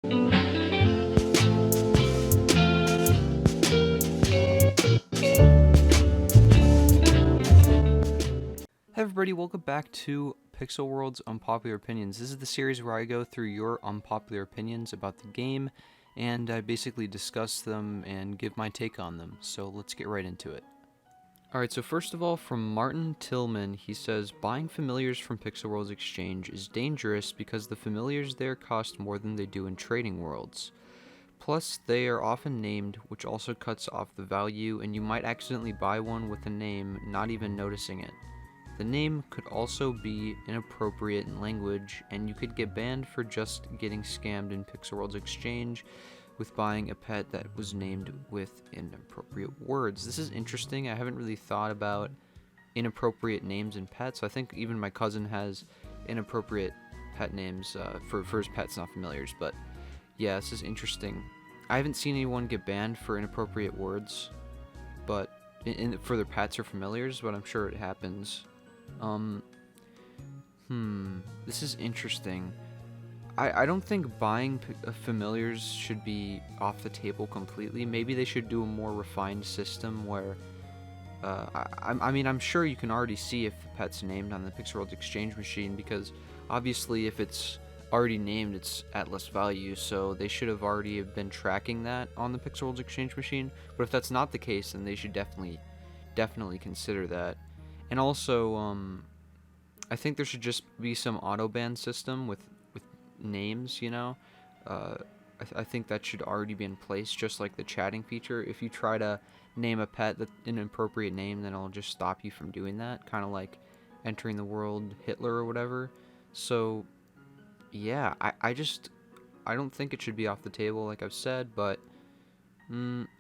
Hey everybody, welcome back to Pixel World's Unpopular Opinions. This is the series where I go through your unpopular opinions about the game, and I basically discuss them and give my take on them. So let's get right into it. Alright, so first of all, from Martin Tillman, he says, buying familiars from Pixel World's exchange is dangerous because the familiars there cost more than they do in trading worlds. Plus, they are often named, which also cuts off the value, and you might accidentally buy one with a name, not even noticing it. The name could also be inappropriate in language, and you could get banned for just getting scammed in Pixel World's exchange with buying a pet that was named with inappropriate words. This is interesting. I haven't really thought about inappropriate names in pets. I think even my cousin has inappropriate pet names for his pets, not familiars. But yeah, this is interesting. I haven't seen anyone get banned for inappropriate words, but for their pets or familiars, but I'm sure it happens. This is interesting. I don't think buying familiars should be off the table completely. Maybe they should do a more refined system where, I mean, I'm sure you can already see if the pet's named on the Pixel World Exchange machine, because obviously if it's already named, it's at less value, so they should have already been tracking that on the Pixel World Exchange machine. But if that's not the case, then they should definitely consider that. And also, I think there should just be some auto ban system with names, you know? I think that should already be in place, just like the chatting feature. If you try to name a pet an inappropriate name, then it'll just stop you from doing that, kind of like entering the world Hitler or whatever. So, yeah, I don't think it should be off the table, like I've said, but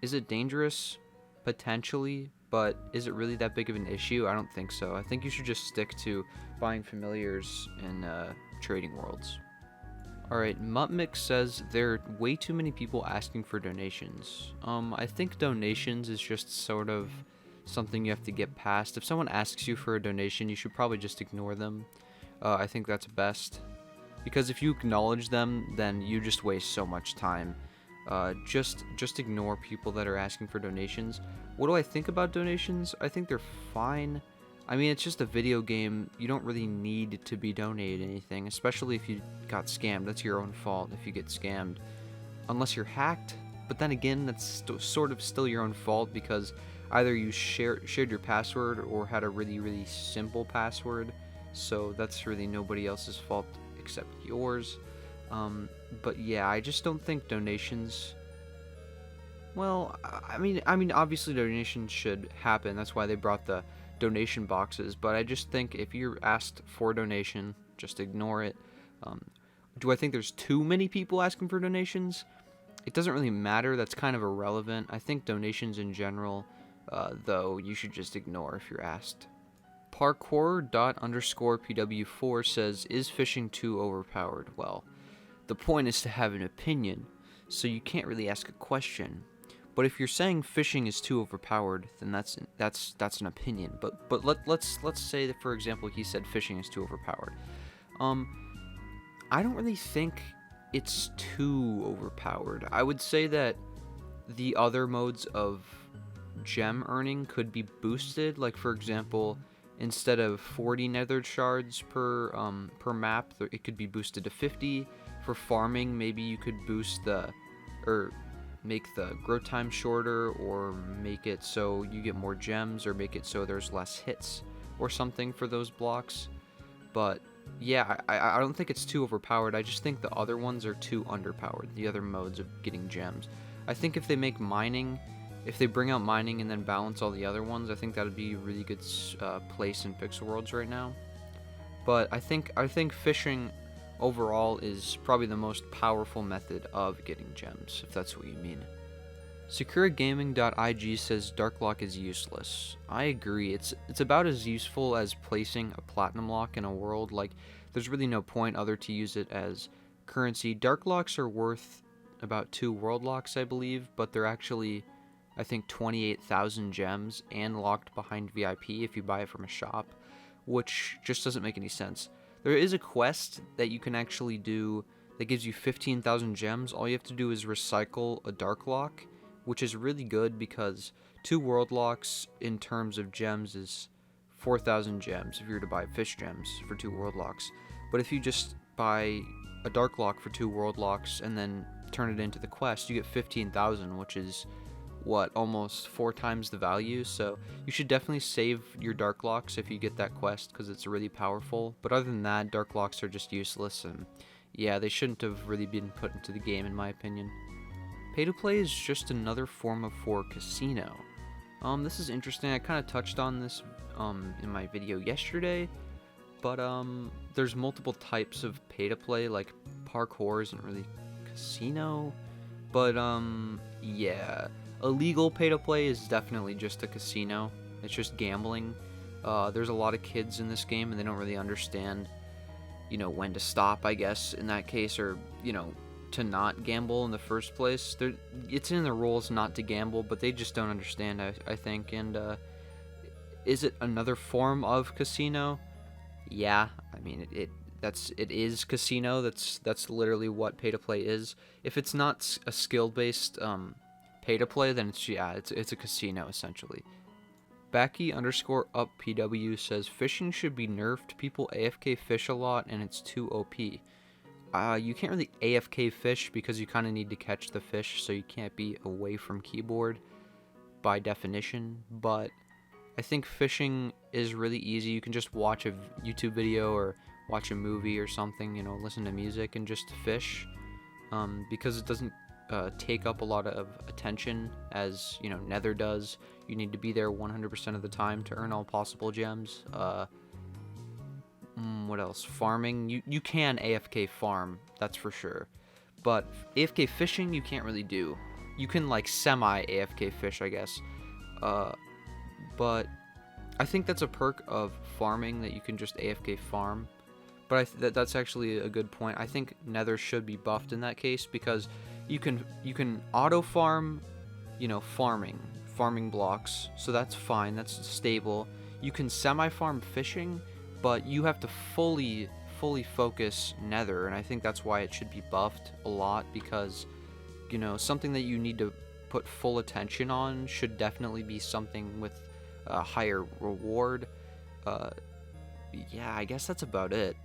is it dangerous? Potentially. But is it really that big of an issue? I don't think so. I think you should just stick to buying familiars in trading worlds. Alright, Mutmix says there are way too many people asking for donations. I think donations is just sort of something you have to get past. If someone asks you for a donation, you should probably just ignore them. I think that's best. Because if you acknowledge them, then you just waste so much time. Just ignore people that are asking for donations. What do I think about donations? I think they're fine. I mean, it's just a video game. You don't really need to be donated anything, especially if you got scammed. That's your own fault if you get scammed. Unless you're hacked, but then again, that's sort of still your own fault, because either you shared your password or had a really simple password, so that's really nobody else's fault except yours. But yeah, I just don't think donations... Well, I mean, obviously donations should happen. That's why they brought the donation boxes. But I just think if you're asked for a donation, just ignore it. Do I think there's too many people asking for donations? It doesn't really matter. That's kind of irrelevant. I think donations in general, though, you should just ignore if you're asked. Parkour._PW4 says, is fishing too overpowered? Well, the point is to have an opinion, so you can't really ask a question. But if you're saying fishing is too overpowered, then that's an opinion. But let's say that, for example, he said fishing is too overpowered. I don't really think it's too overpowered. I would say that the other modes of gem earning could be boosted. Like, for example, instead of 40 nether shards per map, it could be boosted to 50. For farming, maybe you could boost make the grow time shorter, or make it so you get more gems, or make it so there's less hits or something for those blocks. But yeah, I don't think it's too overpowered. I just think the other ones are too underpowered, the other modes of getting gems. I think if they make mining, if they bring out mining and then balance all the other ones, I think that would be a really good place in Pixel Worlds right now. But I think fishing overall is probably the most powerful method of getting gems, if that's what you mean. SecuraGaming.ig says Dark Lock is useless. I agree. It's about as useful as placing a platinum lock in a world. Like, there's really no point other to use it as currency. Dark Locks are worth about 2 world locks, I believe, but they're actually, I think, 28,000 gems and locked behind VIP if you buy it from a shop, which just doesn't make any sense. There is a quest that you can actually do that gives you 15,000 gems. All you have to do is recycle a dark lock, which is really good because 2 world locks in terms of gems is 4,000 gems if you were to buy fish gems for 2 world locks. But if you just buy a dark lock for 2 world locks and then turn it into the quest, you get 15,000, which is what, almost 4 times the value. So you should definitely save your dark locks if you get that quest, because it's really powerful. But other than that, dark locks are just useless, and yeah, they shouldn't have really been put into the game in my opinion. Pay to play is just another form for casino. This is interesting. I kind of touched on this in my video yesterday, but there's multiple types of pay to play. Like parkour isn't really casino, but yeah, illegal pay to play is definitely just a casino. It's just gambling. There's a lot of kids in this game and they don't really understand, when to stop, I guess, in that case, or to not gamble in the first place. It's in the rules not to gamble, but they just don't understand, I think. And is it another form of casino? Yeah, I mean it is casino. That's literally what pay to play is. If it's not a skill based pay to play, then it's a casino essentially. Backy_UpPW says fishing should be nerfed. People AFK fish a lot and it's too OP. You can't really AFK fish because you kind of need to catch the fish, so you can't be away from keyboard by definition. But I think fishing is really easy. You can just watch a YouTube video or watch a movie or something, listen to music and just fish, because it doesn't take up a lot of attention as Nether does. You need to be there 100% of the time to earn all possible gems. What else? Farming. You can AFK farm, that's for sure, but AFK fishing you can't really do. You can like semi AFK fish, I guess, but I think that's a perk of farming, that you can just AFK farm. But that's actually a good point. I think Nether should be buffed in that case, because you can auto farm, farming blocks, so that's fine, that's stable. You can semi farm fishing, but you have to fully focus Nether, and I think that's why it should be buffed a lot, because something that you need to put full attention on should definitely be something with a higher reward. Yeah, I guess that's about it.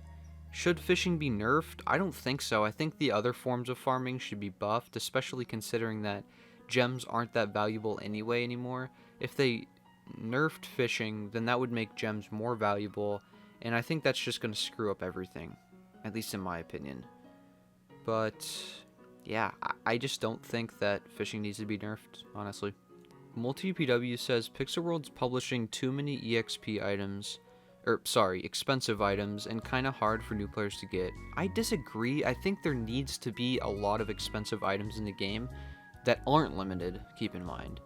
Should fishing be nerfed? I don't think so. I think the other forms of farming should be buffed, especially considering that gems aren't that valuable anyway anymore. If they nerfed fishing, then that would make gems more valuable, and I think that's just going to screw up everything, at least in my opinion. But yeah, I just don't think that fishing needs to be nerfed, honestly. MultiPW says Pixelworld's publishing too many EXP items, expensive items, and kind of hard for new players to get. I disagree. I think there needs to be a lot of expensive items in the game that aren't limited, keep in mind,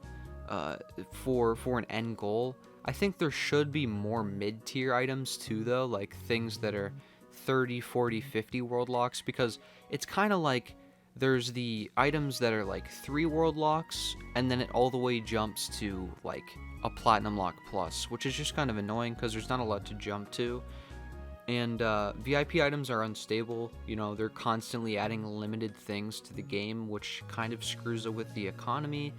for an end goal. I think there should be more mid-tier items too, though, like things that are 30, 40, 50 world locks, because it's kind of like there's the items that are like 3 world locks, and then it all the way jumps to like a platinum lock plus, which is just kind of annoying because there's not a lot to jump to. And VIP items are unstable. They're constantly adding limited things to the game, which kind of screws with the economy,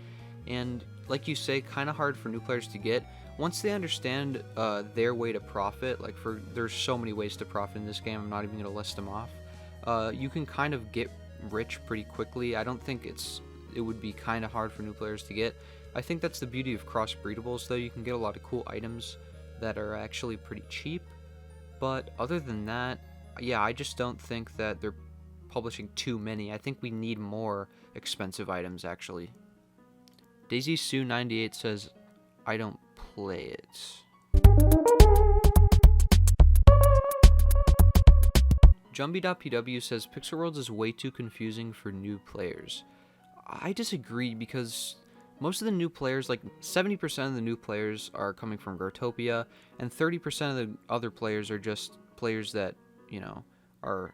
and like you say, kind of hard for new players to get. Once they understand their way to profit, there's so many ways to profit in this game, I'm not even going to list them off. You can kind of get rich pretty quickly. I don't think it would be kind of hard for new players to get. I think that's the beauty of cross-breedables, though. You can get a lot of cool items that are actually pretty cheap. But other than that, yeah, I just don't think that they're publishing too many. I think we need more expensive items, actually. Daisy Sue 98 says, I don't play it. Jumbie.pw says Pixel Worlds is way too confusing for new players. I disagree, because most of the new players, like 70% of the new players, are coming from Growtopia, and 30% of the other players are just players that, are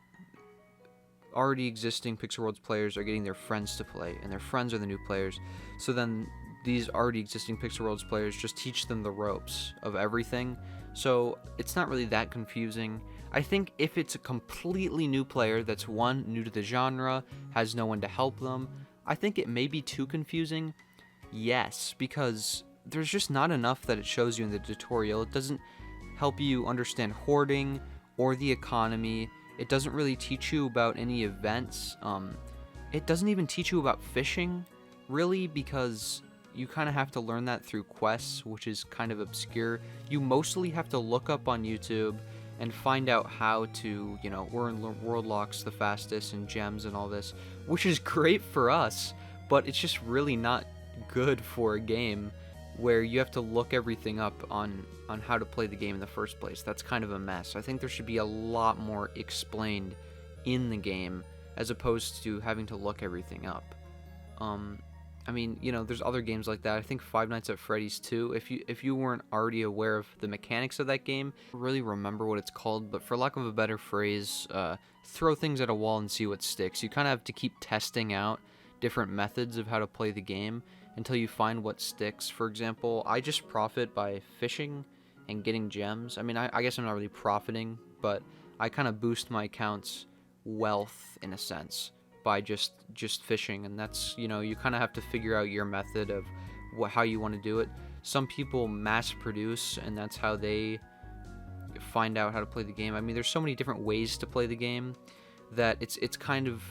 already existing Pixel Worlds players are getting their friends to play, and their friends are the new players. So then these already existing Pixel Worlds players just teach them the ropes of everything. So it's not really that confusing. I think if it's a completely new player that's one, new to the genre, has no one to help them, I think it may be too confusing. Yes, because there's just not enough that it shows you in the tutorial. It doesn't help you understand hoarding or the economy. It doesn't really teach you about any events. It doesn't even teach you about fishing, really, because you kind of have to learn that through quests, which is kind of obscure. You mostly have to look up on YouTube and find out how to, earn world locks the fastest and gems and all this, which is great for us, but it's just really not good for a game where you have to look everything up on how to play the game in the first place. That's kind of a mess. I think there should be a lot more explained in the game as opposed to having to look everything up. I mean, there's other games like that. I think Five Nights at Freddy's 2, if you weren't already aware of the mechanics of that game, I don't really remember what it's called, but for lack of a better phrase, throw things at a wall and see what sticks. You kind of have to keep testing out different methods of how to play the game until you find what sticks. For example, I just profit by fishing and getting gems. I mean, I guess I'm not really profiting, but I kind of boost my account's wealth in a sense by just fishing, and that's, you kind of have to figure out your method of how you want to do it. Some people mass produce, and that's how they find out how to play the game. I mean, there's so many different ways to play the game that it's kind of,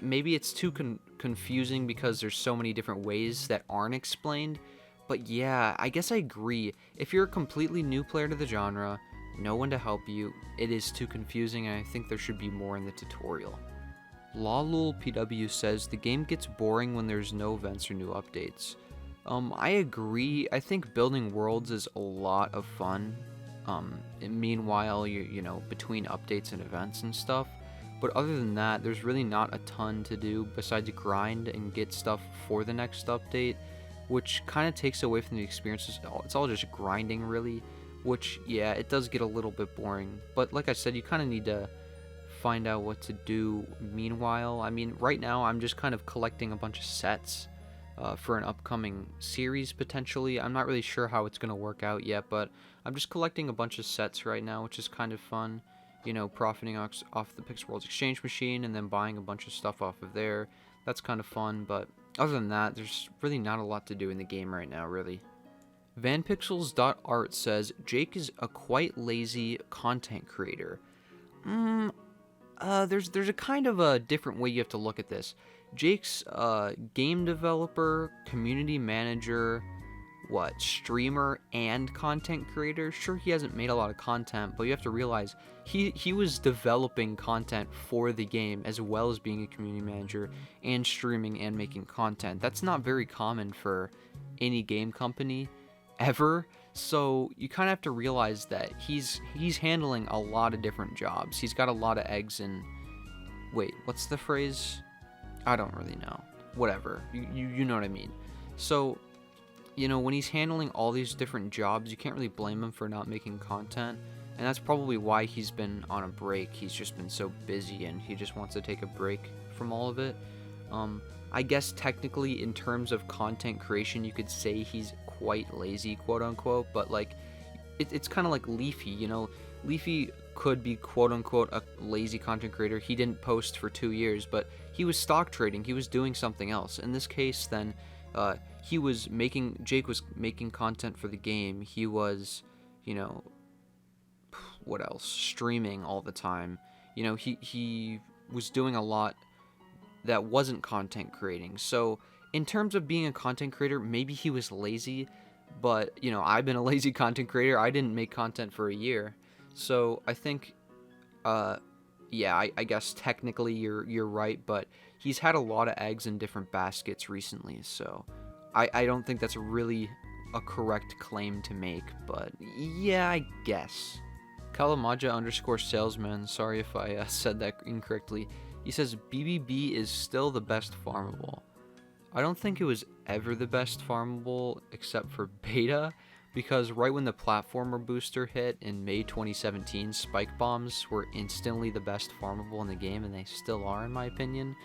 maybe it's too confusing because there's so many different ways that aren't explained. But yeah, I guess I agree. If you're a completely new player to the genre, no one to help you, it is too confusing, and I think there should be more in the tutorial. LawLulPW says the game gets boring when there's no events or new updates. I agree. I think building worlds is a lot of fun. Meanwhile, between updates and events and stuff. But other than that, there's really not a ton to do besides grind and get stuff for the next update, which kind of takes away from the experiences. It's all just grinding, really, which, yeah, it does get a little bit boring. But like I said, you kind of need to find out what to do meanwhile. I mean, right now I'm just kind of collecting a bunch of sets for an upcoming series potentially. I'm not really sure how it's going to work out yet, but I'm just collecting a bunch of sets right now, which is kind of fun. Profiting off the Pixelworld's exchange machine and then buying a bunch of stuff off of there. That's kind of fun, but other than that, there's really not a lot to do in the game right now, really. Vanpixels.art says, Jake is a quite lazy content creator. There's a kind of a different way you have to look at this. Jake's game developer, community manager, streamer and content creator. Sure, he hasn't made a lot of content, but you have to realize he was developing content for the game as well as being a community manager and streaming and making content. That's not very common for any game company ever. So you kind of have to realize that he's handling a lot of different jobs. He's got a lot of eggs in... Wait, what's the phrase? I don't really know. Whatever. You know what I mean. So, when he's handling all these different jobs, you can't really blame him for not making content. And that's probably why he's been on a break. He's just been so busy and he just wants to take a break from all of it. I guess technically in terms of content creation, you could say he's quite lazy, quote unquote, but it's kind of like Leafy, Leafy could be quote unquote a lazy content creator. He didn't post for 2 years, but he was stock trading. He was doing something else. In this case, then, Jake was making content for the game. He was, what else? Streaming all the time. He was doing a lot that wasn't content creating. So in terms of being a content creator, maybe he was lazy, but I've been a lazy content creator. I didn't make content for a year. So I think yeah, I guess technically you're right, but he's had a lot of eggs in different baskets recently, so I don't think that's really a correct claim to make, but yeah, I guess. Kalamaja_salesman, sorry if I said that incorrectly. He says BBB is still the best farmable. I don't think it was ever the best farmable except for beta, because right when the platformer booster hit in May 2017, spike bombs were instantly the best farmable in the game, and they still are in my opinion.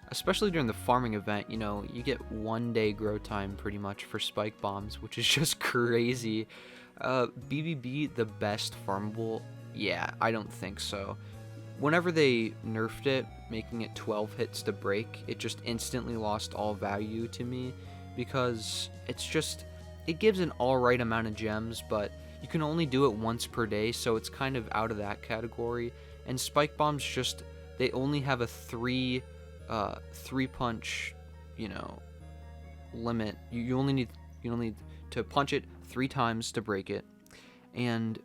Especially during the farming event, you get 1 day grow time pretty much for spike bombs, which is just crazy. BBB, the best farmable, Yeah, I don't think so. Whenever they nerfed it, making it 12 hits to break, it just instantly lost all value to me, because it gives an alright amount of gems, but you can only do it once per day, so it's kind of out of that category. And spike bombs they only have a three punch, limit. You only need to punch it 3 times to break it, and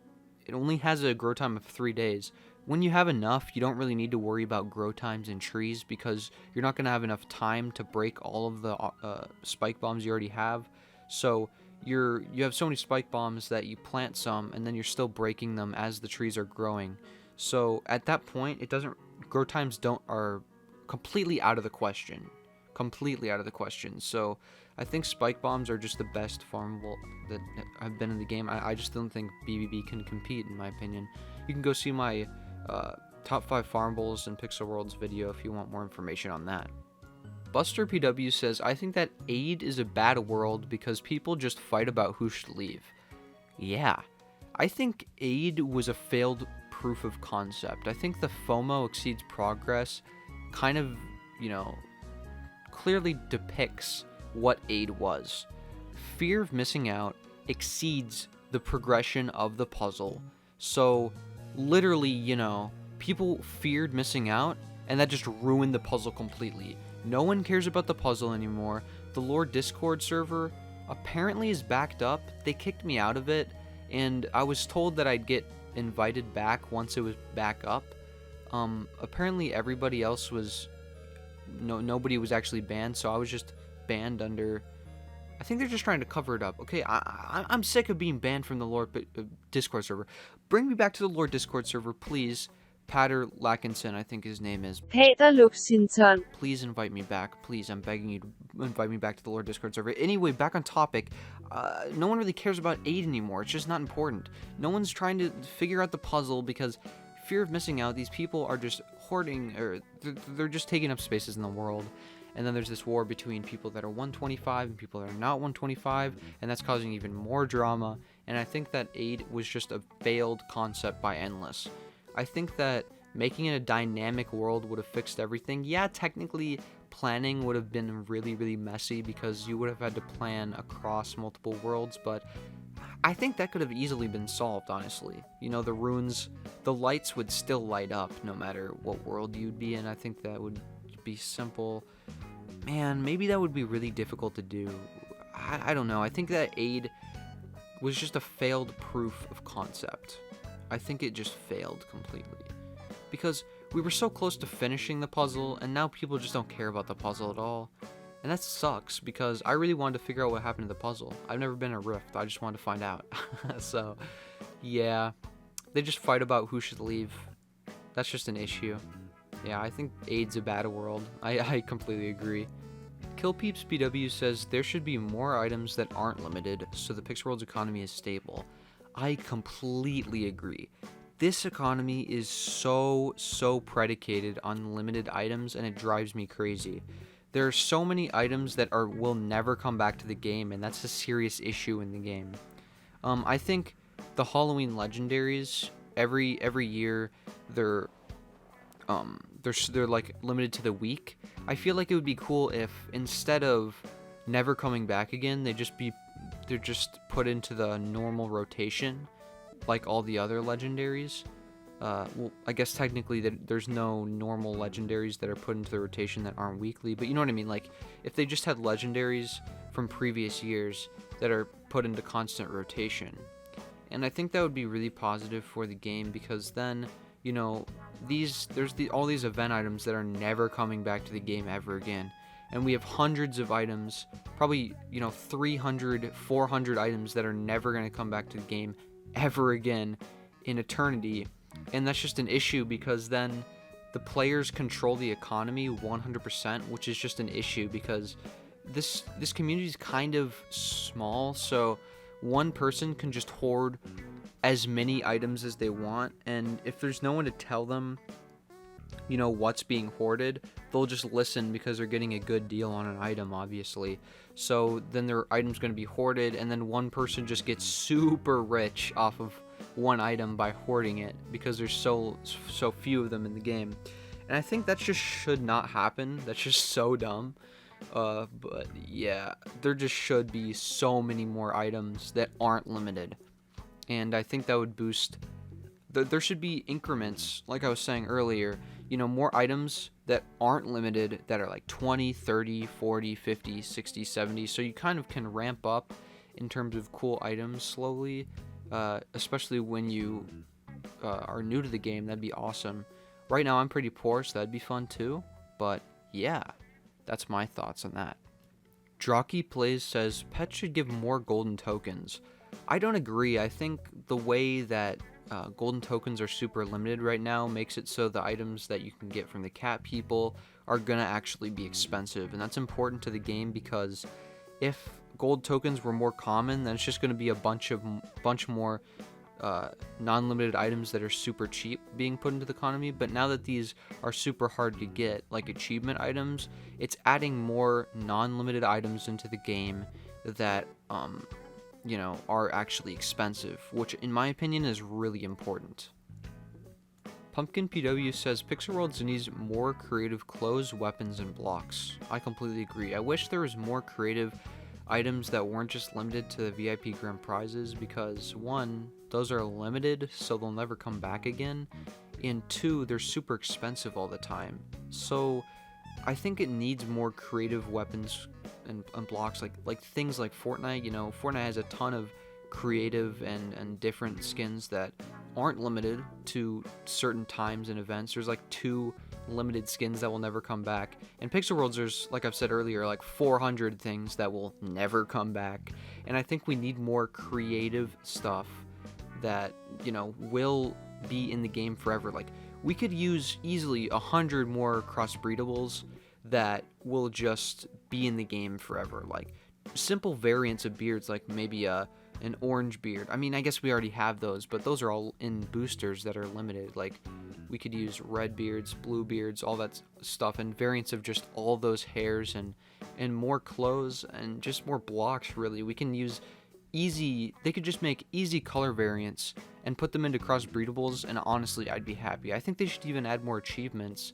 it only has a grow time of 3 days. When you have enough, you don't really need to worry about grow times in trees, because you're not going to have enough time to break all of the spike bombs you already have. So you have so many spike bombs that you plant some, and then you're still breaking them as the trees are growing. So at that point, grow times are completely out of the question. Completely out of the question. So I think spike bombs are just the best farmable that have been in the game. I just don't think BBB can compete, in my opinion. You can go see my top 5 farmables in Pixel Worlds video if you want more information on that. Buster PW says, I think that Aid is a bad world because people just fight about who should leave. Yeah, I think Aid was a failed proof of concept. I think the FOMO exceeds progress kind of, clearly depicts what Aid was. Fear of missing out exceeds the progression of the puzzle. So literally, people feared missing out, and that just ruined the puzzle completely. No one cares about the puzzle anymore. The lore Discord server apparently is backed up. They kicked me out of it, and I was told that I'd get invited back once it was back up. Apparently everybody else was... nobody was actually banned, so I was just banned under... I think they're just trying to cover it up. Okay, I'm sick of being banned from the lore Discord server. Bring me back to the lore Discord server, please. Pater Lackinson, I think his name is. Pater Luxinson. Please invite me back. Please, I'm begging you to invite me back to the lore Discord server. Anyway, back on topic. No one really cares about Aid anymore. It's just not important. No one's trying to figure out the puzzle because fear of missing out. These people are just hoarding, or they're just taking up spaces in the world. And then there's this war between people that are 125 and people that are not 125, and that's causing even more drama. And I think that Aid was just a failed concept by Endless. I think that making it a dynamic world would have fixed everything. Yeah, technically planning would have been really, really messy because you would have had to plan across multiple worlds, but I think that could have easily been solved, honestly. The runes, the lights would still light up no matter what world you'd be in. I think that would be simple. Man, maybe that would be really difficult to do. I don't know. I think that Aid was just a failed proof of concept. I think it just failed completely. Because we were so close to finishing the puzzle, and now people just don't care about the puzzle at all. And that sucks, because I really wanted to figure out what happened to the puzzle. I've never been in a Rift, I just wanted to find out. So, yeah. They just fight about who should leave. That's just an issue. Yeah, I think Aid's a bad world. I completely agree. Killpeeps BW says there should be more items that aren't limited, so the Pixel World's economy is stable. I completely agree. This economy is so predicated on limited items, and it drives me crazy. There are so many items that will never come back to the game, and that's a serious issue in the game. I think the Halloween legendaries every year they're like limited to the week. I feel like it would be cool if instead of never coming back again, they're just put into the normal rotation, like all the other legendaries. Well, I guess technically there's no normal legendaries that are put into the rotation that aren't weekly, but you know what I mean? Like, if they just had legendaries from previous years that are put into constant rotation. And I think that would be really positive for the game, because then, there's all these event items that are never coming back to the game ever again. And we have hundreds of items, probably, 300, 400 items that are never going to come back to the game ever again in eternity. And that's just an issue, because then the players control the economy 100%, which is just an issue because this community is kind of small, so one person can just hoard as many items as they want, and if there's no one to tell them what's being hoarded, they'll just listen because they're getting a good deal on an item, obviously. So then their item's going to be hoarded, and then one person just gets super rich off of one item by hoarding it because there's so few of them in the game. And I think that just should not happen. That's just so dumb. But yeah, there just should be so many more items that aren't limited. And I think that would boost... There should be increments, like I was saying earlier, more items that aren't limited that are like 20, 30, 40, 50, 60, 70. So you kind of can ramp up in terms of cool items slowly, especially when you are new to the game. That'd be awesome. Right now I'm pretty poor, so that'd be fun too. But yeah, that's my thoughts on that. Drocky Plays says pets should give more golden tokens. I don't agree. I think the way that golden tokens are super limited right now makes it so the items that you can get from the cat people are gonna actually be expensive, and that's important to the game because if gold tokens were more common, then it's just gonna be a bunch more non-limited items that are super cheap being put into the economy. But now that these are super hard to get, like achievement items, it's adding more non-limited items into the game that are actually expensive, which in my opinion is really important. Pumpkin PW says Pixel Worlds needs more creative clothes, weapons, and blocks. I completely agree. I wish there was more creative items that weren't just limited to the VIP grand prizes, because one, those are limited, so they'll never come back again, and two, they're super expensive all the time. So I think it needs more creative weapons and blocks, like things like Fortnite. Fortnite has a ton of creative and different skins that aren't limited to certain times and events. There's like 2 limited skins that will never come back. In Pixel Worlds, there's, like I've said earlier, like 400 things that will never come back. And I think we need more creative stuff that, will be in the game forever. Like, we could use easily 100 more crossbreedables that will just be in the game forever. Like, simple variants of beards, like maybe an orange beard. I mean, I guess we already have those, but those are all in boosters that are limited. Like, we could use red beards, blue beards, all that stuff, and variants of just all those hairs, and more clothes, and just more blocks, really. We can use they could just make easy color variants and put them into crossbreedables, and honestly, I'd be happy. I think they should even add more achievements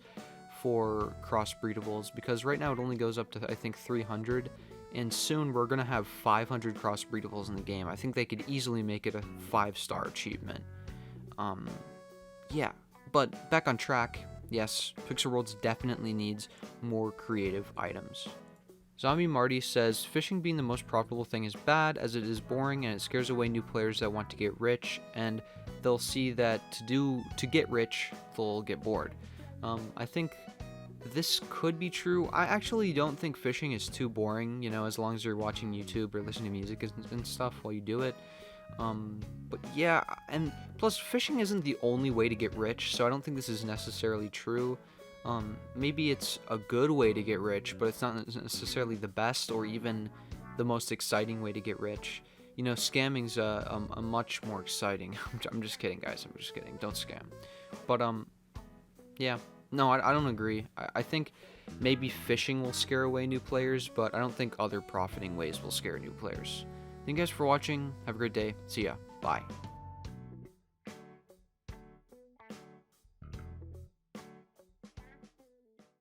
for crossbreedables, because right now it only goes up to, I think, 300, and soon we're gonna have 500 crossbreedables in the game. I think they could easily make it a 5-star achievement. Yeah, but back on track. Yes, Pixel Worlds definitely needs more creative items. Zombie Marty says fishing being the most profitable thing is bad, as it is boring and it scares away new players that want to get rich, and they'll see that to get rich they'll get bored. I think this could be true. I actually don't think fishing is too boring, as long as you're watching YouTube or listening to music and stuff while you do it. But yeah, and plus fishing isn't the only way to get rich, so I don't think this is necessarily true. Maybe it's a good way to get rich, but it's not necessarily the best or even the most exciting way to get rich. Scamming's a much more exciting. I'm just kidding, guys. I'm just kidding. Don't scam. But yeah. No, I don't agree. I think maybe fishing will scare away new players, but I don't think other profiting ways will scare new players. Thank you guys for watching. Have a great day. See ya. Bye.